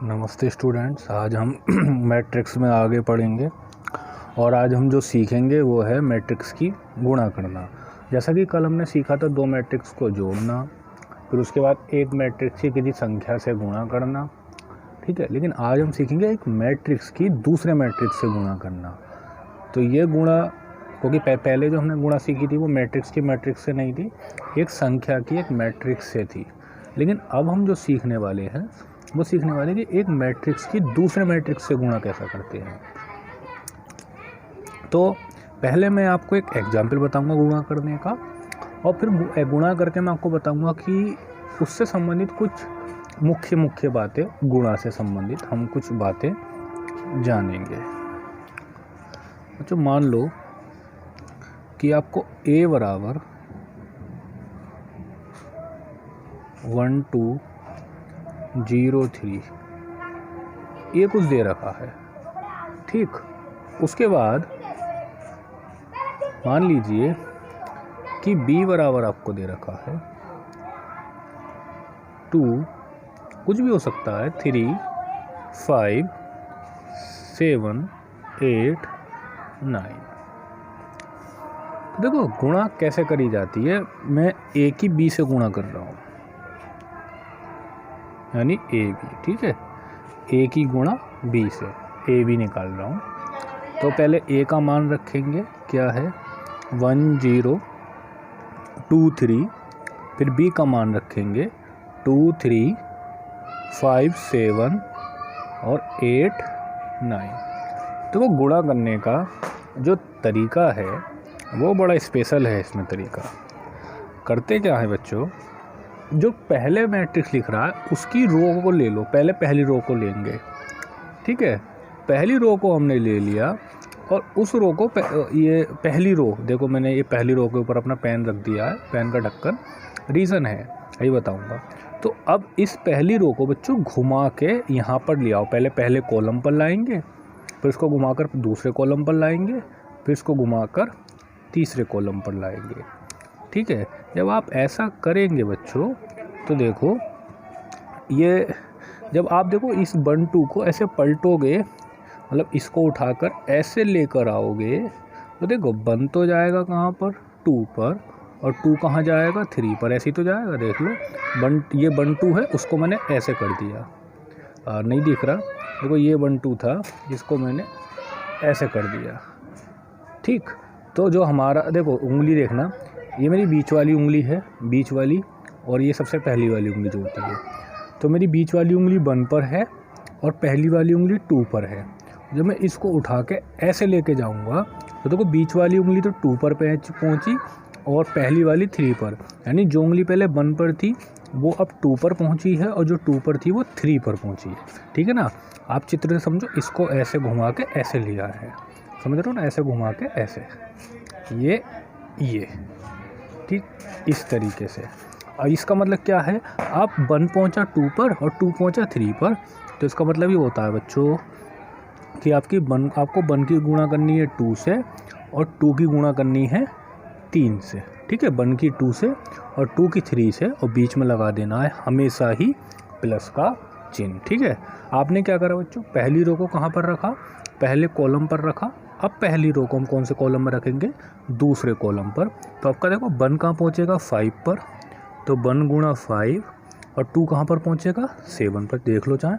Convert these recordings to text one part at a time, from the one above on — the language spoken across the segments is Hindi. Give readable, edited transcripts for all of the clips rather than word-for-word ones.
नमस्ते स्टूडेंट्स। आज हम मैट्रिक्स में आगे पढ़ेंगे और आज हम जो सीखेंगे वो है मैट्रिक्स की गुणा करना। जैसा कि कल हमने सीखा था दो मैट्रिक्स को जोड़ना, फिर उसके बाद एक मैट्रिक्स की किसी संख्या से गुणा करना, ठीक है। लेकिन आज हम सीखेंगे एक मैट्रिक्स की दूसरे मैट्रिक्स से गुणा करना। तो ये गुणा, क्योंकि पहले जो हमने गुणा सीखी थी वो मैट्रिक्स की मैट्रिक्स से नहीं थी, एक संख्या की एक मैट्रिक्स से थी। लेकिन अब हम जो सीखने वाले हैं वो सीखने वाले कि एक मैट्रिक्स की दूसरे मैट्रिक्स से गुणा कैसा करते हैं। तो पहले मैं आपको एक एग्जाम्पल बताऊंगा गुणा करने का, और फिर गुणा करके मैं आपको बताऊंगा कि उससे संबंधित कुछ मुख्य बातें, गुणा से संबंधित हम कुछ बातें जानेंगे। तो मान लो कि आपको a बराबर 1203 ये कुछ दे रखा है, ठीक। उसके बाद मान लीजिए कि b बराबर आपको दे रखा है 2, कुछ भी हो सकता है, 3, 5, 7, 8, 9। देखो गुणा कैसे करी जाती है। मैं a की b से गुणा कर रहा हूँ, यानी ए बी, ठीक है। ए की गुणा बी से ए बी निकाल रहा हूँ। तो पहले ए का मान रखेंगे, क्या है 1023, फिर बी का मान रखेंगे 23, 5, 7 और 8, 9। तो वो गुणा करने का जो तरीका है वो बड़ा स्पेशल है। इसमें तरीका करते क्या है बच्चों, जो पहले मैट्रिक्स लिख रहा है उसकी रो को ले लो, पहले पहली रो को लेंगे, ठीक है। पहली रो को हमने ले लिया और उस रो को ये पहली रो, देखो मैंने ये पहली रो के ऊपर अपना पेन रख दिया है, पेन का ढक्कन, रीज़न है यही बताऊंगा। तो अब इस पहली रो को बच्चों घुमा के यहाँ पर ले आओ। पहले कॉलम पर लाएंगे, फिर इसको घुमाकर दूसरे कॉलम पर लाएंगे, फिर इसको घुमाकर तीसरे कॉलम पर लाएंगे, ठीक है। जब आप ऐसा करेंगे बच्चों तो देखो ये, जब आप देखो इस 1 2 को ऐसे पलटोगे, मतलब इसको उठाकर ऐसे लेकर आओगे, तो देखो 1 तो जाएगा कहाँ पर, 2 पर, और 2 कहाँ जाएगा, 3 पर। ऐसे ही तो जाएगा, देख लो। ये 1 2 है, उसको मैंने ऐसे कर दिया, नहीं दिख रहा, देखो ये 1 2 था, इसको मैंने ऐसे कर दिया, ठीक। तो जो हमारा, देखो उंगली देखना, ये मेरी बीच वाली उंगली है, बीच वाली, और ये सबसे पहली वाली उंगली जो होती है। तो मेरी बीच वाली उंगली 1 पर है और पहली वाली उंगली 2 पर है। जब मैं इसको उठा के ऐसे लेके जाऊंगा तो देखो बीच वाली उंगली तो 2 पर पहुंची और पहली वाली 3 पर, यानी जो उंगली पहले 1 पर थी वो अब 2 पर पहुंची है और जो 2 पर थी वो 3 पर पहुंची है, ठीक है ना। आप चित्र से समझो, इसको ऐसे घुमा के ऐसे लिया है, समझ रहे हो ना, ऐसे घुमा के ऐसे, ये ठीक, इस तरीके से। और इसका मतलब क्या है, आप 1 पहुंचा 2 पर और 2 पहुंचा 3 पर, तो इसका मतलब ये होता है बच्चों कि आपको 1 की गुणा करनी है 2 से और 2 की गुणा करनी है 3 से, ठीक है। 1 की 2 से और 2 की 3 से, और बीच में लगा देना है हमेशा ही प्लस का चिन्ह, ठीक है। आपने क्या करा बच्चों, पहली रो को कहाँ पर रखा, पहले कॉलम पर रखा। अब पहली रो को हम कौन से कॉलम में रखेंगे, दूसरे कॉलम पर। तो आपका देखो 1 कहाँ पहुँचेगा, 5 पर, तो 1 गुणा 5, और 2 कहाँ पर पहुँचेगा, 7 पर। देख लो चाहे,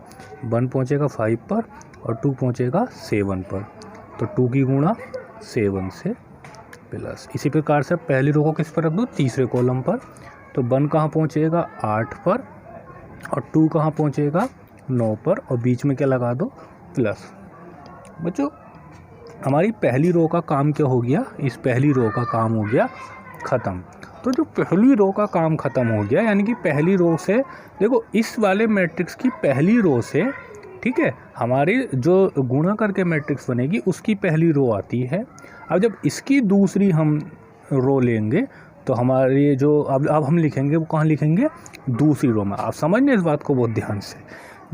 1 पहुँचेगा 5 पर और 2 पहुँचेगा 7 पर, तो 2 की गुणा 7 से प्लस। इसी प्रकार से पहली रो को किस पर रख दो, तीसरे कॉलम पर। तो 1 कहाँ पहुँचेगा, 8 पर, और 2 कहाँ पहुँचेगा, 9 पर, और बीच में क्या लगा दो, प्लस। बच्चों हमारी पहली रो का काम क्या हो गया, इस पहली रो का काम हो गया ख़त्म। तो जो पहली रो का काम ख़त्म हो गया, यानी कि पहली रो से, देखो इस वाले मैट्रिक्स की पहली रो से, ठीक है, हमारी जो गुणा करके मैट्रिक्स बनेगी उसकी पहली रो आती है। अब जब इसकी दूसरी हम रो लेंगे तो हमारी जो अब हम लिखेंगे वो कहाँ लिखेंगे, दूसरी रो में। आप समझने इस बात को बहुत ध्यान से।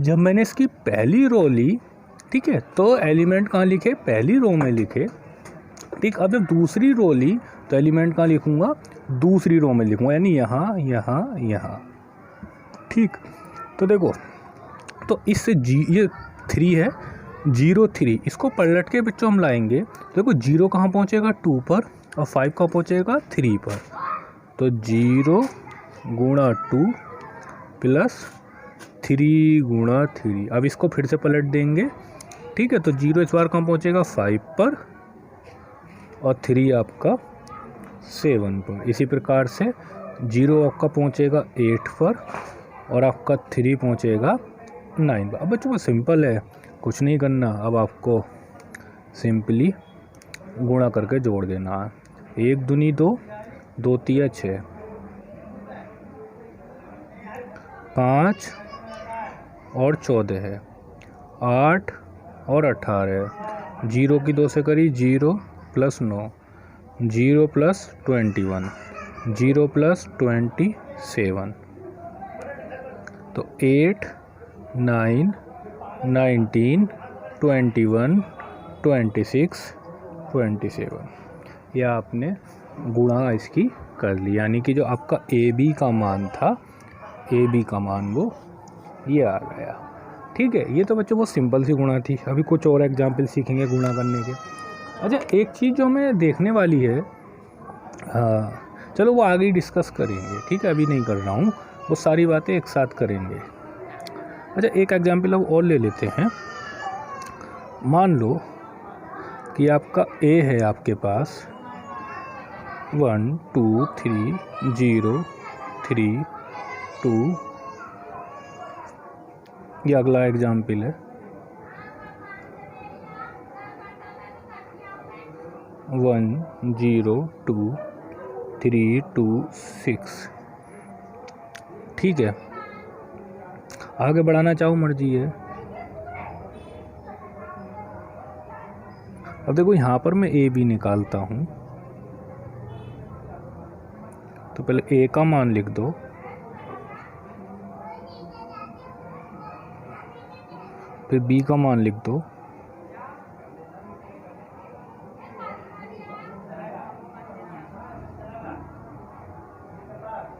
जब मैंने इसकी पहली रो ली, ठीक है, तो एलिमेंट कहाँ लिखे, पहली रो में लिखे, ठीक। अब जब दूसरी रो ली तो एलिमेंट कहाँ लिखूँगा, दूसरी रो में लिखूँगा, यानी यहाँ यहाँ यहाँ, ठीक। तो देखो तो इससे ये 3 है, 0 3, इसको पलट के बच्चों हम लाएंगे। देखो 0 कहाँ पहुँचेगा 2 पर और 5 कहाँ पहुँचेगा 3 पर। तो 0 गुणा 2 प्लस 3 गुणा 3। अब इसको फिर से पलट देंगे, ठीक है। तो 0 इस बार कहाँ पहुँचेगा 5 पर और 3 आपका 7 पर। इसी प्रकार से 0 आपका पहुँचेगा 8 पर और आपका 3 पहुँचेगा 9 पर। अब बच्चों को सिंपल है, कुछ नहीं करना। अब आपको सिंपली गुणा करके जोड़ देना है। 1 दूनी 2, 2 तिया 6, 5 और 14 है, 8 और 18 है। 0 की 2 से करी 0 प्लस 9, 0 प्लस 21, 0 प्लस 27। तो 8 9 19 21 26 27। यह आपने गुणा इसकी कर ली, यानी कि जो आपका ए बी का मान था, ए बी का मान वो ये आ गया। ठीक है, ये तो बच्चों बहुत सिंपल सी गुणा थी। अभी कुछ और एग्जाम्पल सीखेंगे गुणा करने के। अच्छा, एक चीज़ जो हमें देखने वाली है, हाँ चलो वो आगे ही डिस्कस करेंगे, ठीक है, अभी नहीं कर रहा हूँ, वो सारी बातें एक साथ करेंगे। अच्छा, एक एग्जाम्पल अब और ले लेते हैं। मान लो कि आपका ए है आपके पास 1 2 3 0 3 2, ये अगला एग्जाम्पल है 1 0 2 3 2 6। ठीक है, आगे बढ़ाना चाहो मर्जी है। अब देखो यहाँ पर मैं ए बी निकालता हूँ, तो पहले ए का मान लिख दो, फिर बी का मान लिख दो,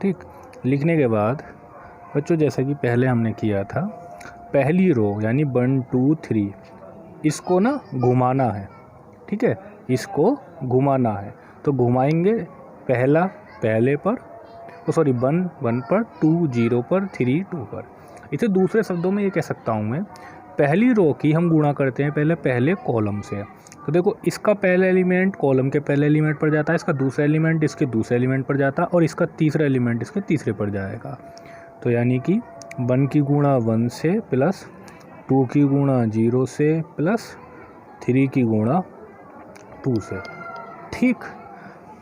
ठीक। लिखने के बाद बच्चों जैसा कि पहले हमने किया था, पहली रो यानी 1 2 3 इसको ना घुमाना है, ठीक है, इसको घुमाना है। तो घुमाएंगे पहला पहले पर, सॉरी 1 1 पर, 2 0 पर, 3 2 पर। इसे दूसरे शब्दों में ये कह सकता हूँ मैं, पहली रो की हम गुणा करते हैं पहले कॉलम से। तो देखो इसका पहला एलिमेंट कॉलम के पहले एलिमेंट पर जाता है, इसका दूसरा एलिमेंट इसके दूसरे एलिमेंट पर जाता है और इसका तीसरा एलिमेंट इसके तीसरे पर जाएगा। तो यानी कि 1 की गुणा 1 से प्लस 2 की गुणा 0 से प्लस 3 की गुणा 2 से। ठीक,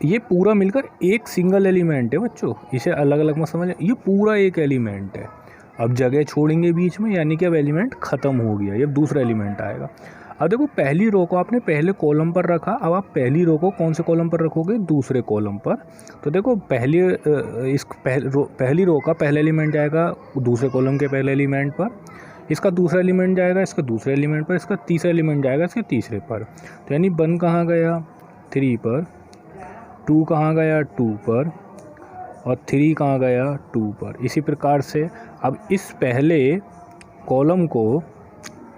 ये पूरा मिलकर एक सिंगल एलिमेंट है बच्चों, इसे अलग अलग मत समझ, ये पूरा एक एलिमेंट है। अब जगह छोड़ेंगे बीच में, यानी कि अब एलिमेंट ख़त्म हो गया, ये दूसरा एलिमेंट आएगा। अब देखो पहली रो को आपने पहले कॉलम पर रखा, अब आप पहली रो को कौन से कॉलम पर रखोगे, दूसरे कॉलम पर। तो देखो पहली रो का पहला एलिमेंट जाएगा दूसरे कॉलम के पहले एलिमेंट पर, इसका दूसरा एलिमेंट जाएगा इसका दूसरे एलिमेंट पर, इसका तीसरा एलिमेंट जाएगा इसके तीसरे पर। तो यानी 1 कहाँ गया 3 पर, 2 कहाँ गया 2 पर और 3 कहाँ गया 2 पर। इसी प्रकार से अब इस पहले कॉलम को,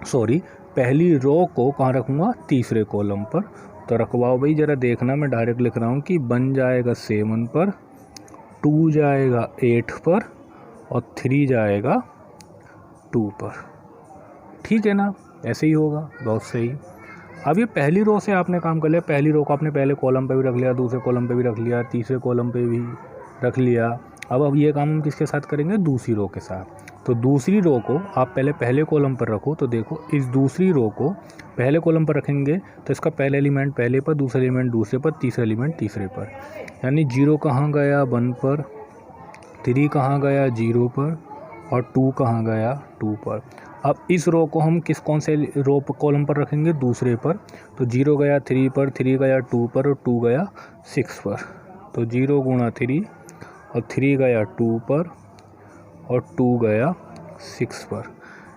सॉरी पहली रो को कहाँ रखूँगा, तीसरे कॉलम पर। तो रखवाओ भाई, ज़रा देखना, मैं डायरेक्ट लिख रहा हूँ कि 1 जाएगा 7 पर, 2 जाएगा 8 पर और 3 जाएगा 2 पर। ठीक है ना, ऐसे ही होगा, बहुत सही। अब ये पहली रो से आपने काम कर लिया, पहली रो को आपने पहले कॉलम पे भी रख लिया, दूसरे कॉलम पे भी रख लिया, तीसरे कॉलम पे भी रख लिया। अब ये काम हम किसके साथ करेंगे, दूसरी रो के साथ। तो दूसरी रो को आप पहले कॉलम पर रखो। तो देखो इस दूसरी रो को पहले कॉलम पर रखेंगे तो इसका पहला एलिमेंट पहले पर, दूसरा एलिमेंट दूसरे पर, तीसरा एलिमेंट तीसरे पर। यानी 0 कहाँ गया 1 पर, 3 कहाँ गया 0 पर और 2 कहाँ गया 2 पर। अब इस रो को हम कौन से रो कॉलम पर रखेंगे, दूसरे पर। तो 0 गया 3 पर, 3 गया 2 पर और 2 गया 6 पर। तो 0 गुणा 3 और 3 गया 2 पर और 2 गया 6 पर।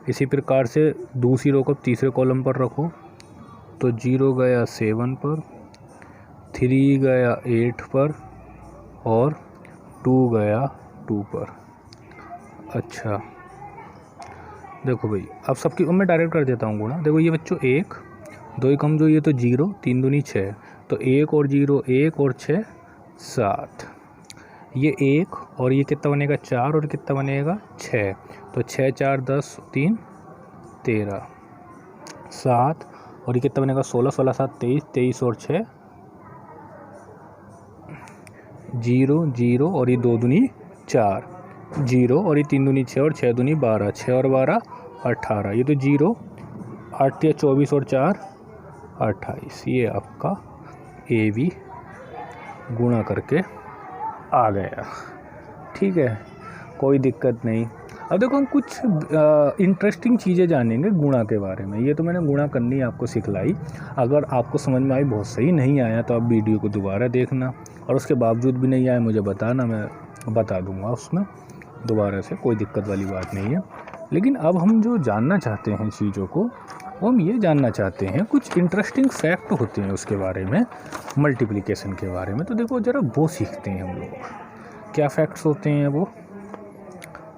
इसी प्रकार से दूसरी रो को तीसरे कॉलम पर रखो। तो 0 गया 7 पर, 3 गया 8 पर और 2 गया 2 पर। अच्छा, देखो भाई अब सबकी मैं डायरेक्ट कर देता हूँ गुणा। देखो ये बच्चों 1 2 कम जो ये तो 0 3 दूनी 6, तो 1 और 0 1 और 6 7, ये 1 और ये कितना बनेगा 4 और कितना बनेगा 6, तो 6 4 10 3 13 7 और ये कितना बनेगा 16 16 7 23 23 और 6 0 0 और ये 2 दूनी 4 0 और ये 3 दूनी 6 और 6 दूनी 12 6 और 12 18, ये तो 0 8 या 24 और 4 28, ये आपका AB गुणा करके आ गया। ठीक है, कोई दिक्कत नहीं। अब देखो हम कुछ इंटरेस्टिंग चीज़ें जानेंगे गुणा के बारे में। ये तो मैंने गुणा करनी आपको सिखलाई, अगर आपको समझ में आई बहुत सही, नहीं आया तो आप वीडियो को दोबारा देखना, और उसके बावजूद भी नहीं आया मुझे बताना, मैं बता दूंगा उसमें दोबारा से, कोई दिक्कत वाली बात नहीं है। लेकिन अब हम जो जानना चाहते हैं चीज़ों को, वो हम ये जानना चाहते हैं कुछ इंटरेस्टिंग फैक्ट होते हैं उसके बारे में, मल्टीप्लिकेशन के बारे में। तो देखो ज़रा वो सीखते हैं हम लोग, क्या फैक्ट्स होते हैं वो।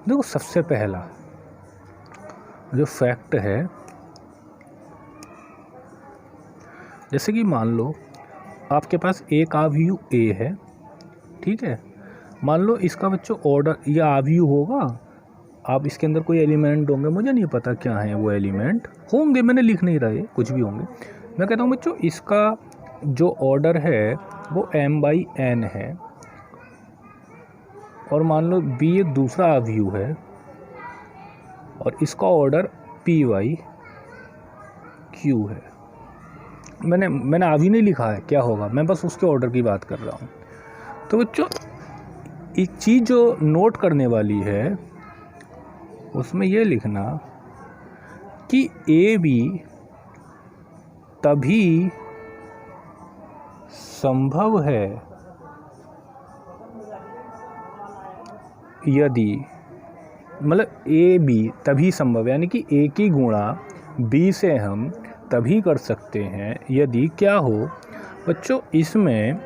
देखो सबसे पहला जो फैक्ट है, जैसे कि मान लो आपके पास एक आव्यूह A है, ठीक है, मान लो इसका बच्चों ऑर्डर, ये आव्यूह होगा, आप इसके अंदर कोई एलिमेंट होंगे, मुझे नहीं पता क्या है वो एलिमेंट, होंगे, मैंने लिख नहीं रहा है, कुछ भी होंगे। मैं कहता हूँ बच्चों इसका जो ऑर्डर है वो m/n है, और मान लो B एक दूसरा आव्यूह है और इसका ऑर्डर p/q है। मैंने आव्यूह नहीं लिखा है क्या होगा, मैं बस उसके ऑर्डर की बात कर रहा हूँ। तो बच्चों एक चीज़ जो नोट करने वाली है उसमें ये लिखना कि AB तभी संभव है यदि, मतलब AB तभी संभव, यानी कि A की गुणा B से हम तभी कर सकते हैं यदि क्या हो बच्चों, इसमें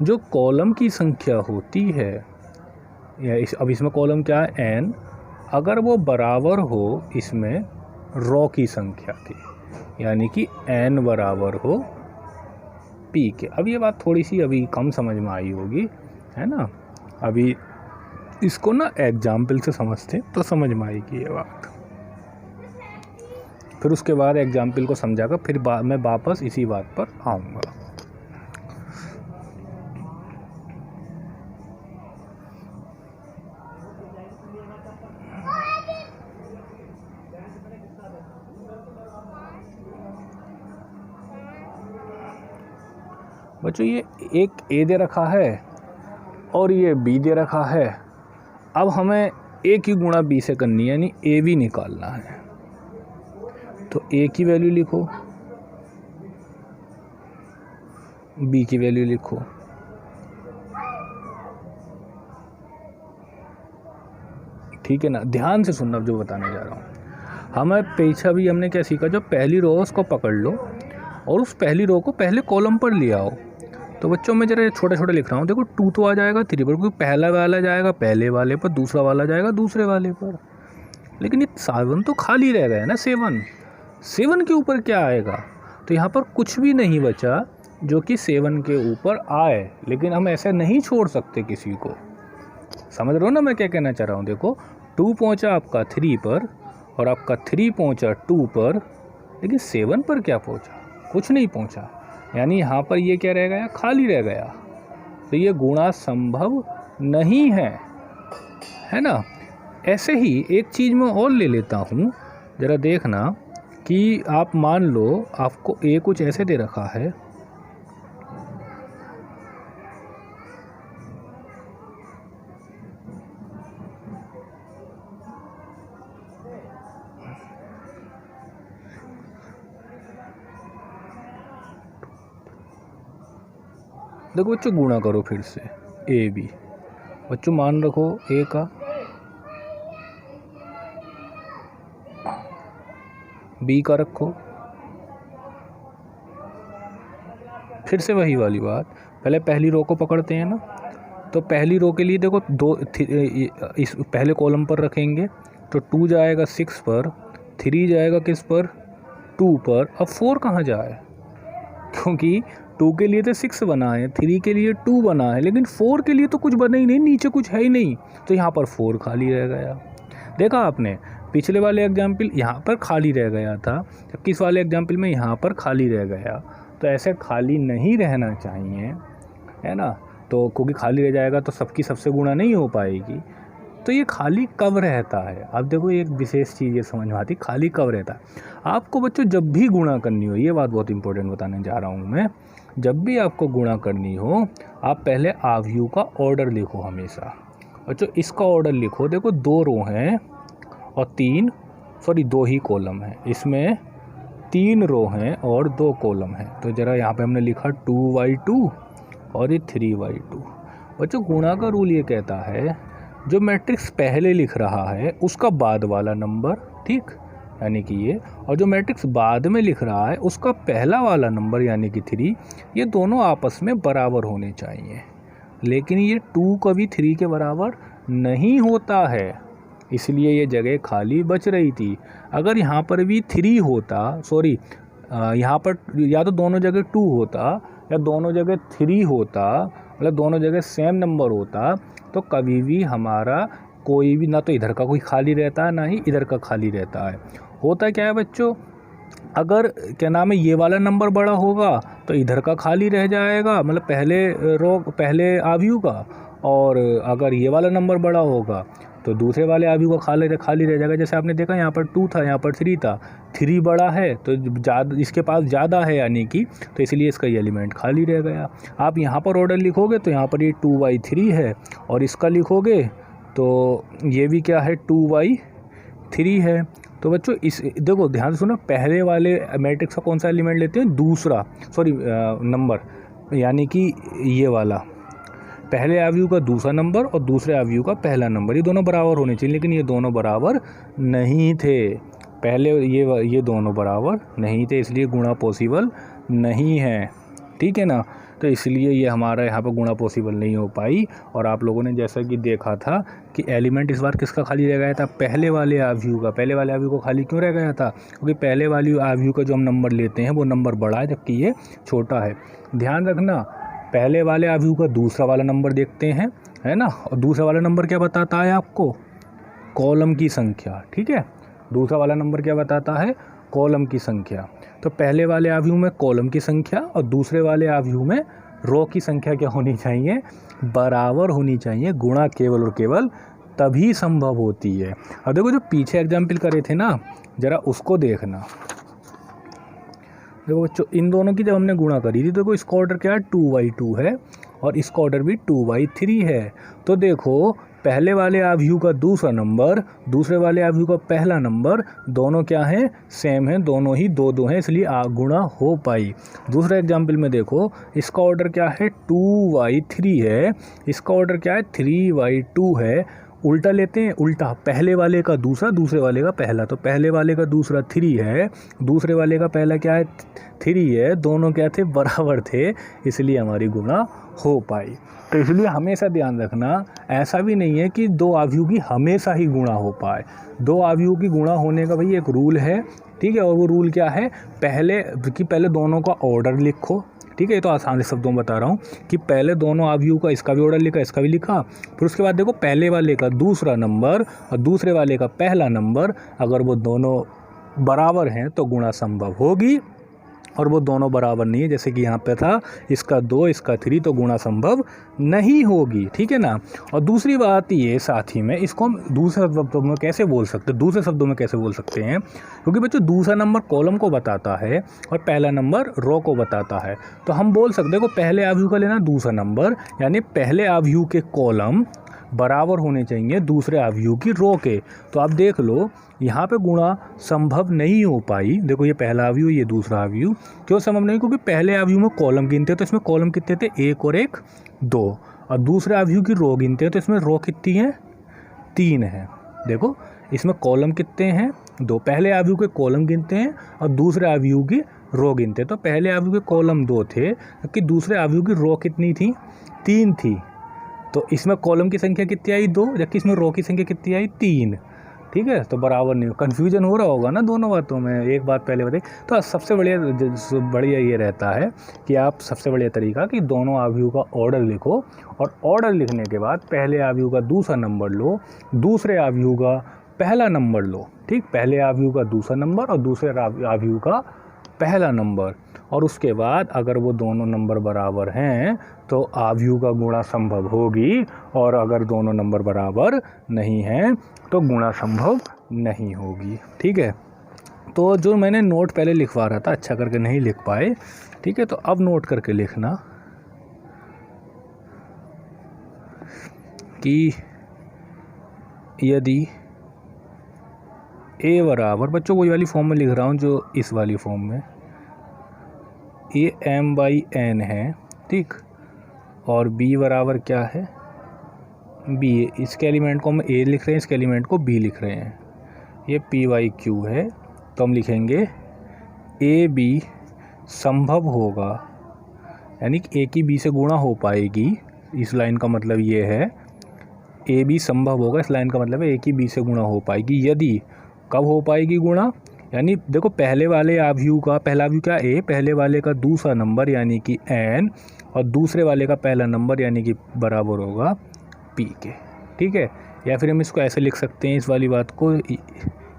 जो कॉलम की संख्या होती है, या अब इसमें कॉलम क्या है n, अगर वो बराबर हो इसमें रो की संख्या के, यानी कि n बराबर हो p के। अब ये बात थोड़ी सी अभी कम समझ में आई होगी, है ना, अभी इसको ना एग्जाम्पल से समझते तो समझ में आएगी ये बात। फिर उसके बाद एग्जाम्पल को समझाकर फिर मैं वापस इसी बात पर आऊँगा। बच्चों ये एक A दे रखा है और ये B दे रखा है, अब हमें A की गुणा B से करनी है, यानी AB निकालना है। तो A की वैल्यू लिखो, B की वैल्यू लिखो, ठीक है ना, ध्यान से सुनना जो बताने जा रहा हूँ। हमें पीछे भी हमने क्या सीखा, जो पहली रो उसको पकड़ लो और उस पहली रो को पहले कॉलम पर ले आओ। तो बच्चों मैं जरा छोटे छोटे लिख रहा हूँ, देखो 2 तो आ जाएगा 3 पर, क्योंकि पहला वाला जाएगा पहले वाले पर, दूसरा वाला जाएगा दूसरे वाले पर, लेकिन ये 7 तो खाली रह गया ना, 7 के ऊपर क्या आएगा, तो यहाँ पर कुछ भी नहीं बचा जो कि 7 के ऊपर आए। लेकिन हम ऐसे नहीं छोड़ सकते किसी को, समझ रहे हो ना मैं क्या कहना चाह रहा हूँ। देखो 2 पहुँचा आपका 3 पर और आपका 3 पहुँचा 2 पर, लेकिन 7 पर क्या पहुँचा, कुछ नहीं पहुँचा, यानी यहाँ पर ये क्या रह गया, खाली रह गया। तो ये गुणा संभव नहीं है ना। ऐसे ही एक चीज़ मैं और ले लेता हूँ, ज़रा देखना कि आप मान लो आपको A कुछ ऐसे दे रखा है, देखो बच्चों गुणा करो फिर से AB, बच्चों मान रखो A का, B का रखो, फिर से वही वाली बात, पहले पहली रो को पकड़ते हैं ना, तो पहली रो के लिए देखो इस पहले कॉलम पर रखेंगे तो 2 जाएगा 6 पर, 3 जाएगा किस पर, 2 पर। अब 4 कहाँ जाए, क्योंकि 2 के लिए तो 6 बना है, 3 के लिए 2 बना है, लेकिन 4 के लिए तो कुछ बना ही नहीं, नीचे कुछ है ही नहीं, तो यहाँ पर 4 खाली रह गया। देखा आपने, पिछले वाले एग्जाम्पल यहाँ पर खाली रह गया था, जबकि इस वाले एग्जाम्पल में यहाँ पर खाली रह गया। तो ऐसे खाली नहीं रहना चाहिए, है ना। तो क्योंकि खाली रह जाएगा तो सबकी सबसे गुणा नहीं हो पाएगी। तो ये खाली कब रहता है, अब देखो एक विशेष चीज़ ये समझ में आती, खाली कब रहता है। आपको बच्चों जब भी गुणा करनी हो, ये बात बहुत इंपॉर्टेंट बताने जा रहा हूँ मैं, जब भी आपको गुणा करनी हो आप पहले आव्यूह का ऑर्डर लिखो हमेशा। बच्चों इसका ऑर्डर लिखो, देखो 2 रो हैं और 2 ही कॉलम हैं, इसमें 3 रो हैं और 2 कॉलम हैं। तो ज़रा यहाँ पे हमने लिखा 2/2 और ये 3/2। बच्चों गुणा का रूल ये कहता है जो मैट्रिक्स पहले लिख रहा है उसका बाद वाला नंबर, ठीक, यानी कि ये, और जो मैट्रिक्स बाद में लिख रहा है उसका पहला वाला नंबर यानी कि 3, ये दोनों आपस में बराबर होने चाहिए। लेकिन ये 2 कभी 3 के बराबर नहीं होता है, इसलिए ये जगह खाली बच रही थी। अगर यहाँ पर भी 3 होता, सॉरी यहाँ पर या तो दोनों जगह 2 होता या दोनों जगह 3 होता, मतलब दोनों जगह सेम नंबर होता, तो कभी भी हमारा कोई भी, ना तो इधर का कोई खाली रहता है ना ही इधर का खाली रहता है। होता क्या है बच्चों, अगर क्या नाम है ये वाला नंबर बड़ा होगा तो इधर का खाली रह जाएगा, मतलब पहले आव्यूह का, और अगर ये वाला नंबर बड़ा होगा तो दूसरे वाले आव्यूह का खाली रह जाएगा। जैसे आपने देखा यहाँ पर 2 था, यहाँ पर 3 था, 3 बड़ा है तो ज़्यादा, इसके पास ज़्यादा है यानी कि, तो इसलिए इसका ये एलिमेंट खाली रह गया। आप यहाँ पर ऑर्डर लिखोगे तो यहाँ पर ये 2/3 है, और इसका लिखोगे तो ये भी क्या है 2/3 है। तो बच्चों इस देखो ध्यान से सुनो, पहले वाले मैट्रिक्स का कौन सा एलिमेंट लेते हैं, दूसरा, सॉरी नंबर, यानी कि ये वाला पहले आव्यूह का दूसरा नंबर और दूसरे आव्यूह का पहला नंबर, ये दोनों बराबर होने चाहिए, लेकिन ये दोनों बराबर नहीं थे। पहले ये दोनों बराबर नहीं थे, इसलिए गुणा पॉसिबल नहीं है, ठीक है ना। तो इसलिए ये हमारा यहाँ पर गुणा पॉसिबल नहीं हो पाई। और आप लोगों ने जैसा कि देखा था कि एलिमेंट इस बार किसका खाली रह गया था, पहले वाले आव्यूह का। पहले वाले आव्यूह को खाली क्यों रह गया था, क्योंकि पहले वाले आव्यूह का जो हम नंबर लेते हैं वो नंबर बड़ा है जबकि ये छोटा है। ध्यान रखना, पहले वाले आव्यूह का दूसरा वाला नंबर देखते हैं, है ना, और दूसरा वाला नंबर क्या बताता है आपको, कॉलम की संख्या, ठीक है। दूसरा वाला नंबर क्या बताता है, कॉलम की संख्या। तो पहले वाले आव्यूह में कॉलम की संख्या और दूसरे वाले आव्यूह में रो की संख्या क्या होनी चाहिए, बराबर होनी चाहिए। गुणा केवल और केवल तभी संभव होती है। अब देखो जो पीछे एग्जाम्पल करे थे ना, ज़रा उसको देखना। देखो बच्चों इन दोनों की जब हमने गुणा करी थी, देखो इसका ऑर्डर क्या है 2/2 है और इसका ऑर्डर भी 2/3 है। तो देखो पहले वाले आव्यूह का दूसरा नंबर, दूसरे वाले आव्यूह का पहला नंबर, दोनों क्या हैं, सेम हैं, दोनों ही 2-2 हैं, इसलिए गुणा हो पाई। दूसरा एग्जाम्पल में देखो इसका ऑर्डर क्या है 2/3 है, इसका ऑर्डर क्या है 3/2 है। उल्टा लेते हैं, उल्टा, पहले वाले का दूसरा, दूसरे वाले का पहला, तो पहले वाले का दूसरा 3 है, दूसरे वाले का पहला क्या है 3 है, दोनों क्या थे, बराबर थे, इसलिए हमारी गुणा हो पाई। तो इसलिए हमेशा ध्यान रखना, ऐसा भी नहीं है कि 2 आव्यूह की हमेशा ही गुणा हो पाए। 2 आव्यूह की गुणा होने का भाई एक रूल है, ठीक है, और वो रूल क्या है, पहले दोनों का ऑर्डर लिखो, ठीक है। ये तो आसान से शब्दों में बता रहा हूँ कि पहले दोनों आव्यूह का, इसका भी ऑर्डर लिखा, इसका भी लिखा, फिर उसके बाद देखो पहले वाले का दूसरा नंबर और दूसरे वाले का पहला नंबर, अगर वो दोनों बराबर हैं तो गुणा संभव होगी, और वो दोनों बराबर नहीं है, जैसे कि यहाँ पे था इसका 2 इसका 3, तो गुणा संभव नहीं होगी, ठीक है ना। और दूसरी बात ये साथ ही में, इसको हम दूसरे शब्दों में कैसे बोल सकते हैं, दूसरे शब्दों में कैसे बोल सकते हैं, क्योंकि बच्चों दूसरा नंबर कॉलम को बताता है और पहला नंबर रो को बताता है। तो हम बोल सकते हैं को पहले आव्यूह का लेना दूसरा नंबर, यानी पहले आव्यूह के कॉलम बराबर होने चाहिए दूसरे आव्यूह की रो के। तो आप देख लो यहाँ पे गुणा संभव नहीं हो पाई। देखो ये पहला आव्यूह, ये दूसरा आव्यूह, क्यों संभव नहीं, क्योंकि पहले आव्यूह में कॉलम गिनते हैं तो इसमें कॉलम कितने थे, 1 और 1 2, और दूसरे आव्यूह की रो गिनते हैं तो इसमें रो कितनी है, 3 है। देखो इसमें कॉलम कितने हैं, 2, पहले आव्यूह के कॉलम गिनते हैं और दूसरे आव्यूह की रो गिनते हैं। तो पहले आव्यूह के कॉलम 2 थे, जबकि दूसरे आव्यूह की रो कितनी थी, 3 थी। तो इसमें कॉलम की संख्या कितनी आई 2, जबकि इसमें रो की संख्या कितनी आई 3। ठीक है, तो बराबर नहीं, कन्फ्यूजन हो रहा होगा ना दोनों बातों में। एक बात पहले बताइए, तो सबसे बढ़िया ये रहता है कि आप सबसे बढ़िया तरीका कि दोनों आव्यूह का ऑर्डर लिखो, और ऑर्डर लिखने के बाद पहले आव्यूह का दूसरा नंबर लो, दूसरे आव्यूह का पहला नंबर लो। ठीक, पहले आव्यूह का दूसरा नंबर और दूसरे आव्यूह का पहला नंबर, और उसके बाद अगर वो दोनों नंबर बराबर हैं तो आव्यूह का गुणा संभव होगी, और अगर दोनों नंबर बराबर नहीं हैं तो गुणा संभव नहीं होगी। ठीक है, तो जो मैंने नोट पहले लिखवा रहा था, अच्छा करके नहीं लिख पाए, ठीक है, तो अब नोट करके लिखना कि यदि a बराबर, बच्चों वही वाली फॉर्म में लिख रहा हूँ जो इस वाली फॉर्म में, ये m/n है। ठीक, और b बराबर क्या है b, इसके एलिमेंट को हम a लिख रहे हैं, इसके एलिमेंट को b लिख रहे हैं, ये p/q है। तो हम लिखेंगे ab संभव होगा, यानी कि a की b से गुणा हो पाएगी। इस लाइन का मतलब ये है ab संभव होगा, इस लाइन का मतलब है a की b से गुणा हो पाएगी। यदि, कब हो पाएगी गुणा, यानी देखो पहले वाले आव्यूह का पहला आव्यूह क्या a, पहले वाले का दूसरा नंबर यानी कि n, और दूसरे वाले का पहला नंबर यानी कि बराबर होगा p के। ठीक है, या फिर हम इसको ऐसे लिख सकते हैं, इस वाली बात को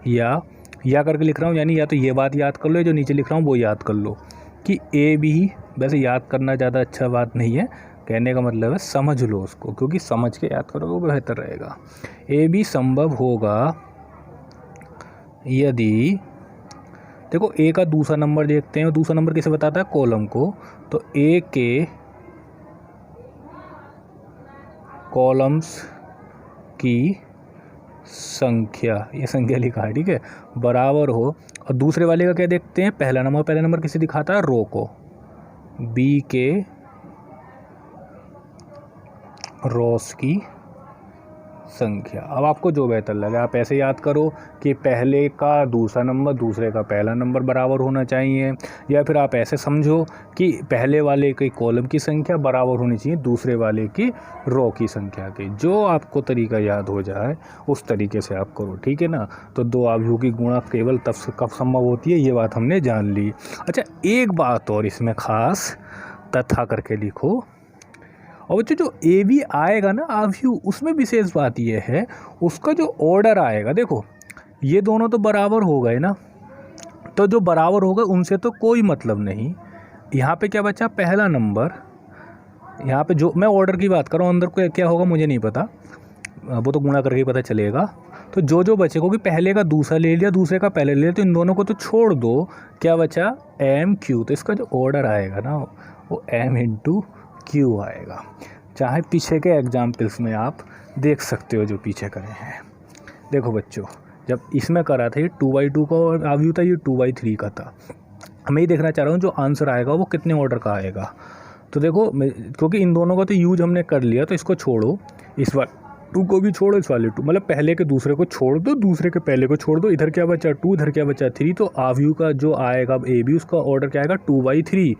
या करके लिख रहा हूँ, यानी या तो ये बात याद कर लो, जो नीचे लिख रहा हूँ वो याद कर लो कि a b, वैसे याद करना ज़्यादा अच्छा बात नहीं है, कहने का मतलब है समझ लो उसको, क्योंकि समझ के याद करोगे वो बेहतर रहेगा। a b संभव होगा यदि, देखो a का दूसरा नंबर देखते हैं, और दूसरा नंबर किसे बताता है, कॉलम को, तो a के कॉलम्स की संख्या, ये संख्या लिखा है, ठीक है, बराबर हो, और दूसरे वाले का क्या देखते हैं, पहला नंबर किसे दिखाता है, रो को, b के रोस की संख्या। अब आपको जो बेहतर लगे आप ऐसे याद करो कि पहले का दूसरा नंबर दूसरे का पहला नंबर बराबर होना चाहिए, या फिर आप ऐसे समझो कि पहले वाले की कॉलम की संख्या बराबर होनी चाहिए दूसरे वाले की रो की संख्या की। जो आपको तरीका याद हो जाए उस तरीके से आप करो, ठीक है ना। तो दो आव्यूह की गुणा केवल तब कब संभव होती है, ये बात हमने जान ली। अच्छा, एक बात और इसमें खास तथा करके लिखो, और बच्चों जो ए बी आएगा ना आव्यूह, उसमें विशेष बात यह है उसका जो ऑर्डर आएगा, देखो ये दोनों तो बराबर हो गए ना, तो जो बराबर हो गए उनसे तो कोई मतलब नहीं। यहाँ पे क्या बचा, पहला नंबर, यहाँ पे जो मैं ऑर्डर की बात कर रहा हूँ, अंदर को क्या होगा मुझे नहीं पता, वो तो गुणा करके पता चलेगा। तो जो बचेगा कि पहले का दूसरा ले लिया, दूसरे का पहले ले लिया, तो इन दोनों को तो छोड़ दो, क्या बचा एम क्यू। तो इसका जो ऑर्डर आएगा ना वो एम इंटू क्यू आएगा। चाहे पीछे के एग्जाम्पल्स में आप देख सकते हो जो पीछे करे हैं। देखो बच्चों, जब इसमें करा था ये 2/2 का आव्यूह था, ये 2/3 का था। मैं ये देखना चाह रहा हूँ जो आंसर आएगा वो कितने ऑर्डर का आएगा। तो देखो क्योंकि इन दोनों का तो यूज हमने कर लिया, तो इसको छोड़ो, इस बार 2 को भी छोड़ो, इस वाले 2 मतलब पहले के दूसरे को छोड़ दो, दूसरे के पहले को छोड़ दो। इधर क्या बचा 2, इधर क्या बचा 3। तो आव्यूह का जो आएगा ए बी, उसका ऑर्डर क्या आएगा 2/3।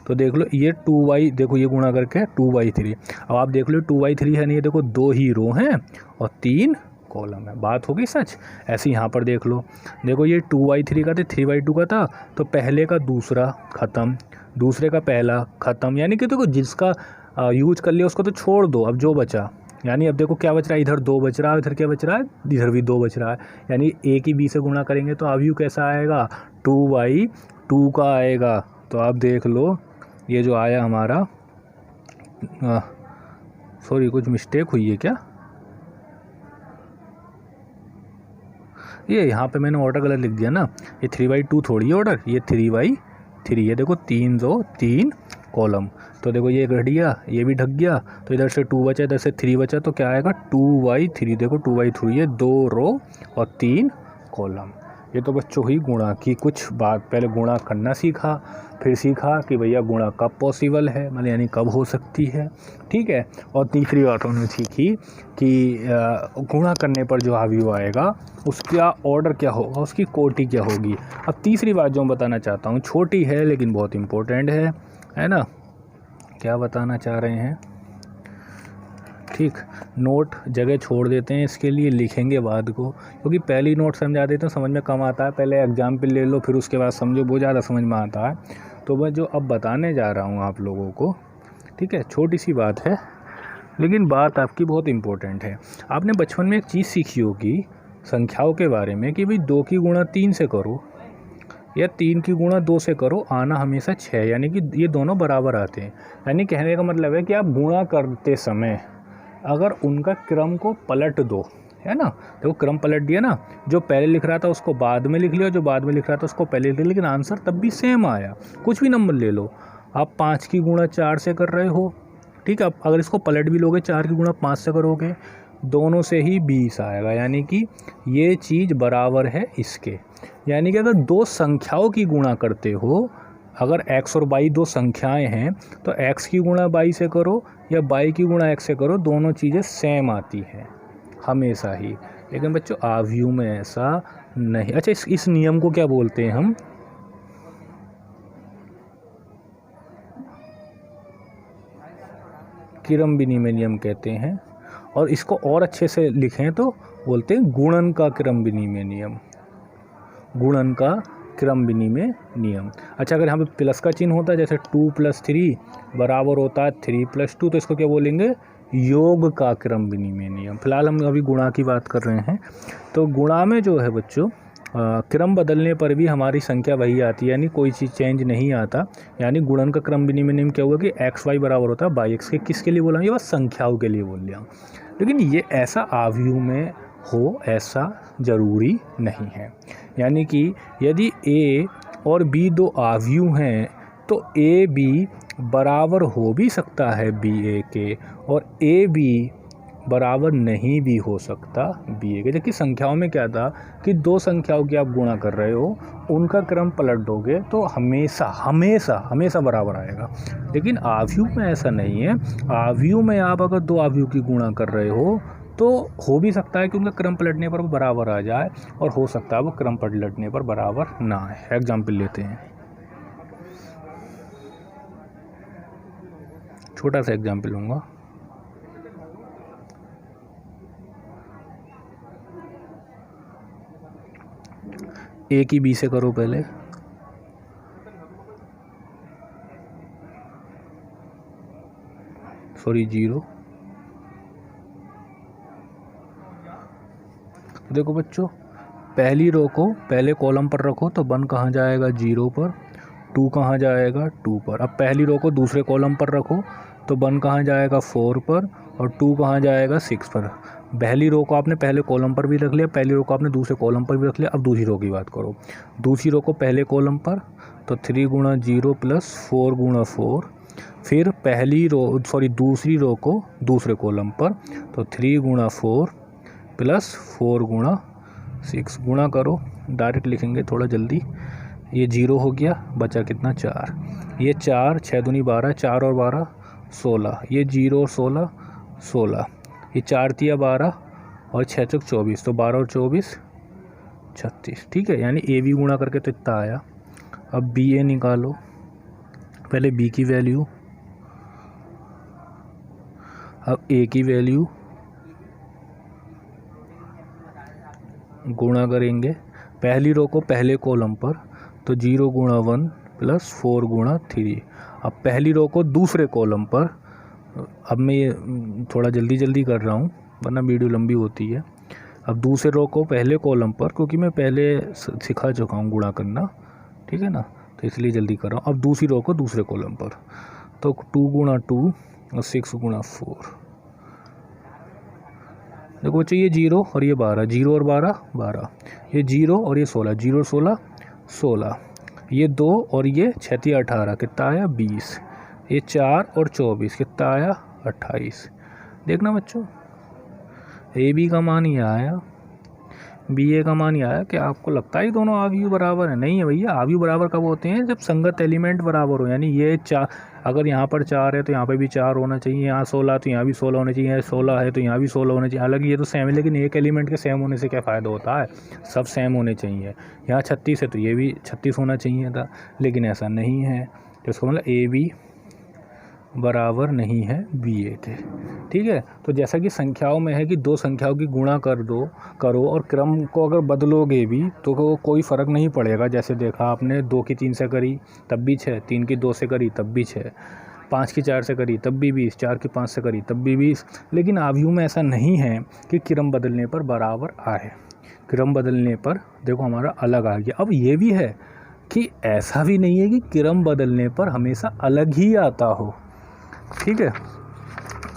तो देख लो ये 2 देखो ये गुणा करके 2/3। अब आप देख लो 2/3 है नहीं, देखो 2 ही रो हैं और 3 कॉलम है। बात होगी सच। ऐसे यहाँ पर देख लो, देखो ये 2/3 का था, 3/2 का था, तो पहले का दूसरा ख़त्म, दूसरे का पहला ख़त्म, यानी कि देखो जिसका यूज कर लिया उसको तो छोड़ दो। अब जो बचा, यानी अब देखो क्या बच रहा है, इधर 2 बच रहा है, इधर क्या बच रहा है, इधर भी 2 बच रहा है। यानी ए की बी से गुणा करेंगे तो आव्यूह कैसा आएगा, 2/2 का आएगा। तो आप देख लो ये जो आया हमारा, सॉरी कुछ मिस्टेक हुई है क्या, ये यहाँ पे मैंने ऑर्डर गलत लिख दिया ना, ये 3/2 थोड़ी है ऑर्डर, ये 3/3 है। देखो 3 2 3 कॉलम, तो देखो ये घट गया, ये भी ढक गया, तो इधर से 2 बचा, इधर से 3 बचा, तो क्या आएगा 2/3। देखो 2/3 है, 2 रो और 3 कॉलम। ये तो बच्चों ही गुणा की कुछ बात, पहले गुणा करना सीखा, फिर सीखा कि भैया गुणा कब पॉसिबल है, मतलब यानी कब हो सकती है, ठीक है। और तीसरी बात हमने सीखी कि गुणा करने पर जो आव्यूह आएगा उसका ऑर्डर क्या होगा, उसकी कोटि क्या होगी। अब तीसरी बात जो मैं बताना चाहता हूँ, छोटी है लेकिन बहुत इम्पोर्टेंट है ना। क्या बताना चाह रहे हैं, ठीक, नोट जगह छोड़ देते हैं इसके लिए, लिखेंगे बाद को, क्योंकि पहले ही नोट समझा देते हैं समझ में कम आता है। पहले एग्जाम्पल ले लो फिर उसके बाद समझो, वो ज़्यादा समझ में आता है। तो मैं जो अब बताने जा रहा हूँ आप लोगों को, ठीक है, छोटी सी बात है लेकिन बात आपकी बहुत इम्पोर्टेंट है। आपने बचपन में एक चीज़ सीखी होगी संख्याओं के बारे में कि भाई 2 की गुणा 3 से करो या 3 की गुणा 2 से करो, आना हमेशा 6, यानी कि ये दोनों बराबर आते हैं। यानी कहने का मतलब है कि आप गुणा करते समय अगर उनका क्रम को पलट दो, है ना, देखो क्रम पलट दिया ना, जो पहले लिख रहा था उसको बाद में लिख लिया, जो बाद में लिख रहा था उसको पहले लिख लिया, लेकिन आंसर तब भी सेम आया। कुछ भी नंबर ले लो, आप 5 की गुणा 4 से कर रहे हो, ठीक है, अगर इसको पलट भी लोगे 4 की गुणा 5 से करोगे, दोनों से ही 20 आएगा, यानी कि ये चीज़ बराबर है इसके। यानी कि अगर दो संख्याओं की गुणा करते हो, अगर x और y दो संख्याएं हैं तो x की गुणा y से करो या y की गुणा x से करो, दोनों चीज़ें सेम आती हैं हमेशा ही। लेकिन बच्चों आव्यूह में ऐसा नहीं। अच्छा, इस नियम को क्या बोलते हैं हम? क्रम विनिमय नियम कहते हैं। और इसको और अच्छे से लिखें तो बोलते हैं गुणन का क्रम विनिमय नियम, गुणन का क्रम विनिमय नियम। अच्छा, अगर यहाँ पे प्लस का चिन्ह होता है, जैसे 2 + 3 बराबर होता है 3 + 2, तो इसको क्या बोलेंगे? योग का क्रम विनिमय नियम। फिलहाल हम अभी गुणा की बात कर रहे हैं। तो गुणा में जो है बच्चों क्रम बदलने पर भी हमारी संख्या वही आती है, यानी कोई चीज़ चेंज नहीं आता। यानी गुणन का क्रम विनिमय नियम क्या हुआ कि x y बराबर होता है बाई x के। किसके लिए बोला? ये बस संख्याओं के लिए बोल लिया। लेकिन ये ऐसा आव्यूह में हो ऐसा ज़रूरी नहीं है। यानी कि यदि a और b दो आव्यूह हैं तो a b बराबर हो भी सकता है b a के, और a b बराबर नहीं भी हो सकता b a के। जबकि संख्याओं में क्या था कि दो संख्याओं की आप गुणा कर रहे हो, उनका क्रम पलट दोगे तो हमेशा हमेशा हमेशा बराबर आएगा। लेकिन आव्यूह में ऐसा नहीं है। आव्यूह में आप अगर दो आव्यूह की गुणा कर रहे हो हो भी सकता है कि उनका क्रम पलटने पर वो बराबर आ जाए, और हो सकता है वो क्रम पलटने पर बराबर ना आए। एग्जाम्पल लेते हैं, छोटा सा एग्जाम्पल लूँगा। a की b से करो पहले, सॉरी 0। देखो बच्चों, पहली रो को पहले कॉलम पर रखो तो 1 कहाँ जाएगा? 0 पर। 2 कहाँ जाएगा? 2 पर। अब पहली रो को दूसरे कॉलम पर रखो तो 1 कहाँ जाएगा? 4 पर, और 2 कहाँ जाएगा? 6 पर। पहली रो को आपने पहले कॉलम पर भी रख लिया, पहली रो को आपने दूसरे कॉलम पर भी रख लिया। अब दूसरी रो की बात करो। दूसरी रो को पहले कॉलम पर तो 3 गुणा 0 प्लस 4 गुणा 4। फिर दूसरी रो को दूसरे कॉलम पर तो 3 गुणा 4 प्लस 4 गुणा 6। गुणा करो, डायरेक्ट लिखेंगे थोड़ा जल्दी। ये 0 हो गया, बचा कितना? 4। ये 4, 6 दूनी 12, 4 और 12 16। ये 0 और 16 16। ये 4 तिया 12 और 6 चौक 24, तो 12 और 24 36। ठीक है, यानी ए बी गुणा करके तो इतना आया। अब बी ए निकालो, पहले बी की वैल्यू, अब ए की वैल्यू, गुणा करेंगे पहली रो को पहले कॉलम पर तो 0 गुणा 1 प्लस 4 गुणा 3। अब पहली रो को दूसरे कॉलम पर, अब मैं ये थोड़ा जल्दी कर रहा हूँ वरना वीडियो लंबी होती है। अब दूसरे रो को पहले कॉलम पर, क्योंकि मैं पहले सिखा चुका हूँ गुणा करना, ठीक है ना, तो इसलिए जल्दी कर रहा हूँ। अब दूसरी रो को दूसरे कॉलम पर तो 2 गुणा 2 और 6 गुणा 4। देखो बच्चों, ये 0 और ये 12, 0 और 12 12, ये 0 और ये 16, 0 और 16 16, ये 2 और ये 6 तिया 18, कितना आया? 20। ये 4 और 24, कितना आया? 28। देखना बच्चों, ए बी का मान ये आया, बी ए का मान ये आया। कि आपको लगता है दोनों आव्यूह बराबर है? नहीं है भैया। आव्यूह बराबर कब होते हैं? जब संगत एलिमेंट बराबर हो। यानी ये 4, अगर यहाँ पर 4 है तो यहाँ पे भी 4 होना चाहिए, यहाँ 16 तो यहाँ भी 16 होना चाहिए, 16 है तो यहाँ भी 16 होना चाहिए। हालांकि ये तो सेम है, लेकिन एक एलिमेंट के सेम होने से क्या फ़ायदा होता है? सब सेम होने चाहिए। यहाँ 36 है तो ये भी 36 होना चाहिए था, लेकिन ऐसा नहीं है। तो इसको मतलब ए बी बराबर नहीं है BA के। ठीक है, तो जैसा कि संख्याओं में है कि दो संख्याओं की गुणा करो और क्रम को अगर बदलोगे भी तो कोई फ़र्क नहीं पड़ेगा। जैसे देखा आपने 2 की 3 से करी तब भी 6, 3 की 2 से करी तब भी 6, 5 की 4 से करी तब भी 20, 4 की 5 से करी तब भी 20। लेकिन आव्यूह में ऐसा नहीं है कि क्रम बदलने पर बराबर आए। क्रम बदलने पर देखो हमारा अलग आ गया। अब ये भी है कि ऐसा भी नहीं है कि क्रम बदलने पर हमेशा अलग ही आता हो। ठीक है,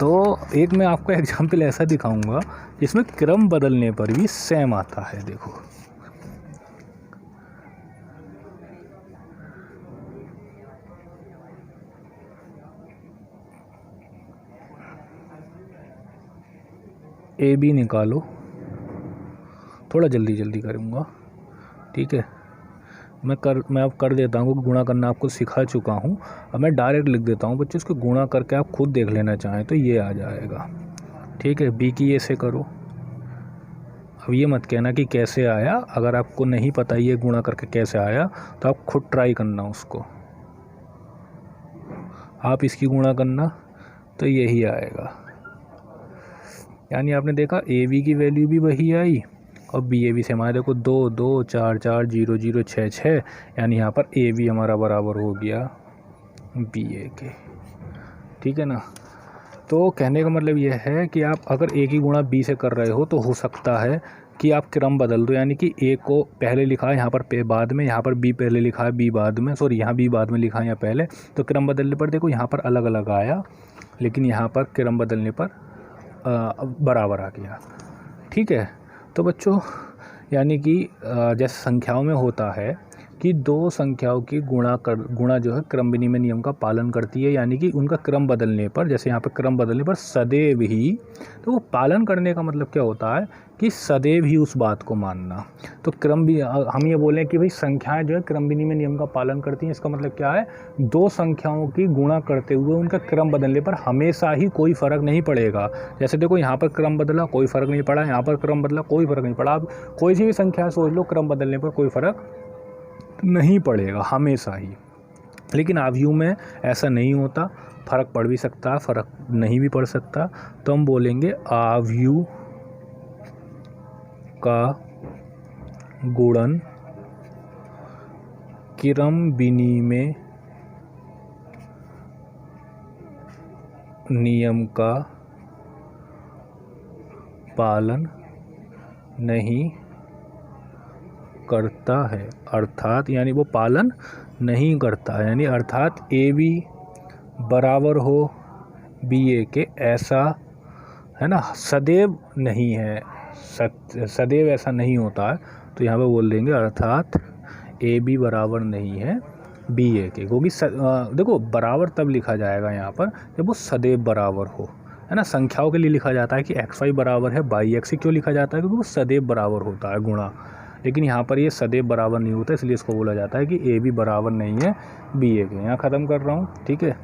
तो एक मैं आपको एग्जाम्पल ऐसा दिखाऊंगा जिसमें क्रम बदलने पर भी सेम आता है। देखो AB निकालो, थोड़ा जल्दी करूँगा। ठीक है, मैं अब कर देता हूँ, गुणा करना आपको सिखा चुका हूँ। अब मैं डायरेक्ट लिख देता हूँ बच्चों, इसको गुणा करके आप खुद देख लेना चाहें तो ये आ जाएगा। ठीक है, B की A से करो। अब ये मत कहना कि कैसे आया, अगर आपको नहीं पता ये गुणा करके कैसे आया तो आप खुद ट्राई करना उसको। आप इसकी गुणा करना तो यही आएगा। यानी आपने देखा AB की वैल्यू भी वही आई और BAB से हमारे देखो 2 2 4 4 0 0 6 6, यानी यहाँ पर AB हमारा बराबर हो गया BA के। ठीक है ना, तो कहने का मतलब यह है कि आप अगर A की गुणा B से कर रहे हो तो हो सकता है कि आप क्रम बदल दो, यानी कि A को पहले लिखा है यहाँ पर बाद में, यहाँ पर B पहले लिखा है B बाद में, सॉरी यहाँ B बाद में लिखा है या पहले, तो क्रम बदलने पर देखो यहाँ पर अलग अलग आया, लेकिन यहाँ पर क्रम बदलने पर बराबर आ गया। ठीक है, तो बच्चों यानी कि जैसे संख्याओं में होता है कि दो संख्याओं की गुणा जो है क्रम विनिमय नियम का पालन करती है, यानी कि उनका क्रम बदलने पर, जैसे यहाँ पर क्रम बदलने पर सदैव ही, तो वो पालन करने का मतलब क्या होता है कि सदैव ही उस बात को मानना। तो क्रम भी हम ये बोलें कि भाई संख्याएं जो है क्रम विनिमय नियम का पालन करती हैं, इसका मतलब क्या है, दो संख्याओं की गुणा करते हुए उनका क्रम बदलने पर हमेशा ही कोई फ़र्क नहीं पड़ेगा। जैसे देखो यहाँ पर क्रम बदला कोई फ़र्क नहीं पड़ा, यहाँ पर क्रम बदला कोई फ़र्क नहीं पड़ा। आप कोई सी भी संख्या सोच लो, क्रम बदलने पर कोई फ़र्क नहीं पड़ेगा हमेशा ही। लेकिन आव्यूह में ऐसा नहीं होता, फ़र्क पड़ भी सकता है, फ़र्क नहीं भी पड़ सकता। तो हम बोलेंगे आव्यूह का गुणन क्रम विनिमय नियम का पालन नहीं करता है, अर्थात यानी वो पालन नहीं करता है, यानी अर्थात AB बराबर हो BA के, ऐसा है ना, सदैव नहीं है, सदैव ऐसा नहीं होता है। तो यहाँ पे बोल देंगे अर्थात AB बराबर नहीं है BA के, क्योंकि देखो बराबर तब लिखा जाएगा यहाँ पर जब वो सदैव बराबर हो, है ना। संख्याओं के लिए लिखा जाता है कि XY बराबर है YX, क्यों लिखा जाता है, क्योंकि वो सदैव बराबर होता है गुणा। लेकिन यहाँ पर ये सदैव बराबर नहीं होता, इसलिए इसको बोला जाता है कि AB बराबर नहीं है BA के। यहाँ ख़त्म कर रहा हूँ। ठीक है,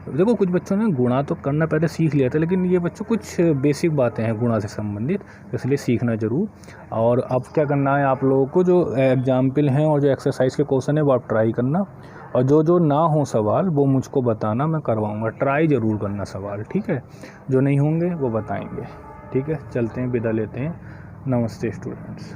देखो कुछ बच्चों ने गुणा तो करना पहले सीख लिया था, लेकिन ये बच्चों कुछ बेसिक बातें हैं गुणा से संबंधित, इसलिए सीखना ज़रूर। और अब क्या करना है, आप लोगों को जो एग्जाम्पल हैं और जो एक्सरसाइज के क्वेश्चन है वो आप ट्राई करना, और जो ना हो सवाल वो मुझको बताना, मैं करवाऊँगा। ट्राई ज़रूर करना सवाल, ठीक है। जो नहीं होंगे वो बताएँगे। ठीक है, चलते हैं, विदा लेते हैं। नमस्ते स्टूडेंट्स।